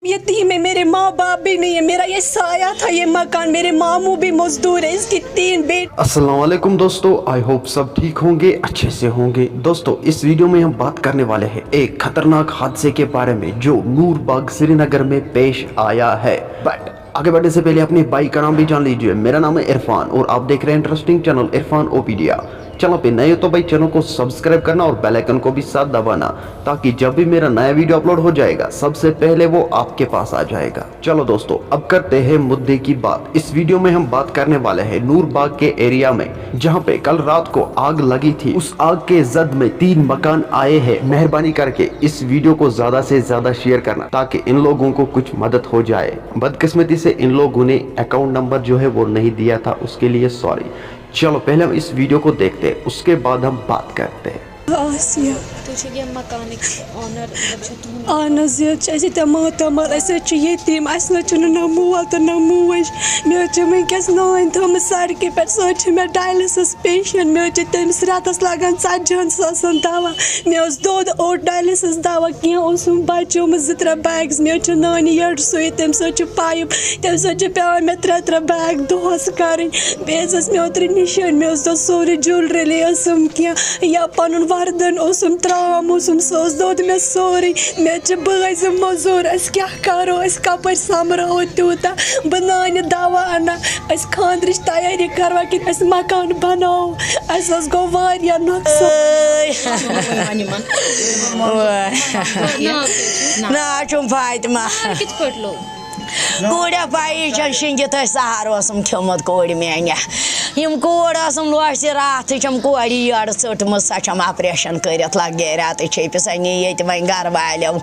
यतीम है, मेरे माँ बाप भी नहीं है, मेरा ये साया था ये मकान, मेरे मामू भी मजदूर है, इसकी 3 बेटे। अस्सलाम वालेकुम दोस्तों, आई होप सब ठीक होंगे, अच्छे से होंगे। दोस्तों इस वीडियो में हम बात करने वाले हैं एक खतरनाक हादसे के बारे में जो नूरबाग श्रीनगर में पेश आया है। बट आगे बढ़ने से पहले अपने भाई का नाम भी जान लीजिए। मेरा नाम है इरफान और आप देख रहे हैं इंटरेस्टिंग चैनल इरफान ओपीडिया। चैनल पे नए हो तो भाई चैनल को सब्सक्राइब करना और बेल आइकन को भी साथ दबाना, ताकि जब भी मेरा नया वीडियो अपलोड हो जाएगा सबसे पहले वो आपके पास आ जाएगा। चलो दोस्तों अब करते हैं मुद्दे की बात। इस वीडियो में हम बात करने वाले हैं नूरबाग के एरिया में, जहाँ पे कल रात को आग लगी थी। उस आग के जद में 3 मकान आए हैं। मेहरबानी करके इस वीडियो को ज्यादा से ज्यादा शेयर करना, ताकि इन लोगों को कुछ मदद हो जाए। बदकिस्मती से इन लोगों ने अकाउंट नंबर जो है वो नहीं दिया था, उसके लिए सॉरी। चलो पहले हम इस वीडियो को देखते हैं, उसके बाद हम बात करते हैं। आसिया ये मकान ऑनर मातमल यतीम, ना मोल तो ना मोज। मे वनकस नान थम सड़क पे, सो डायलिसिस पेशेंट। मे तमिस रतस लगान 40,000 दवा। मे दोद ओर डायलिसिस दवा कह बचो 2-3 बैग्स। मे नानी यड़ सुई, तम पाइप, तम पे मे 3 बैग दोहस कर। मे ओतर निशान, मे सोरे ज्वेलरी कह या पन वर्दन त्राम दोद मे सोरे। मे बज मजूर, क्या करो, कपर समरो तूता। बह नान दवा अना, खानद्र तैयारी करवा कि मकान बनाओ। गो वारिया नाम फातिमा। कूड़ पाई शिंगित सहर खियोमुत कूड़ मेन कूड़ लोस रात कूड़ यड़ चटम सम ऑपरेशन कर लगे रत छेपि सा ये वन गर वालों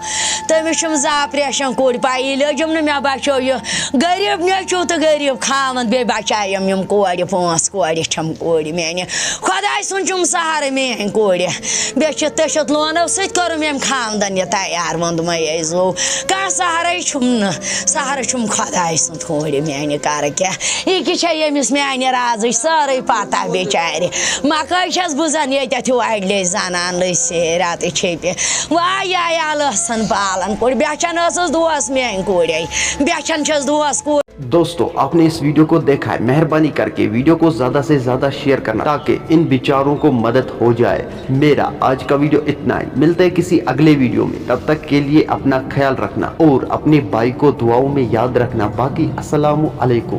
तमिस 2 ऑपरेशन कूड़ पाई लजम मे बचो यह गरीब नेचू तो गरीब खामद बे बचायम कूड़ 5 कूड़ कूड़ मेन खुदा सुन सहर मेन कूड़ बे तशित लोनो सर मे खानदन यह तैयार वोंद मे जो कह सहर सहर खुदा सुन कूड़ मेन कर क्या यह यमिस मेन राज सारे पता बेचारे मकई बुजान ये अडले जनान रत छेपि वालन पालन कूड़ बेचन दोस मेन कूड़े बेचन दोस कूड़। दोस्तों आपने इस वीडियो को देखा है, मेहरबानी करके वीडियो को ज्यादा से ज्यादा शेयर करना, ताकि इन बेचारों को मदद हो जाए। मेरा आज का वीडियो इतना ही, मिलते हैं किसी अगले वीडियो में। तब तक के लिए अपना ख्याल रखना और अपने भाई को दुआओं में याद रखना। बाकी अस्सलामु अलैकुम।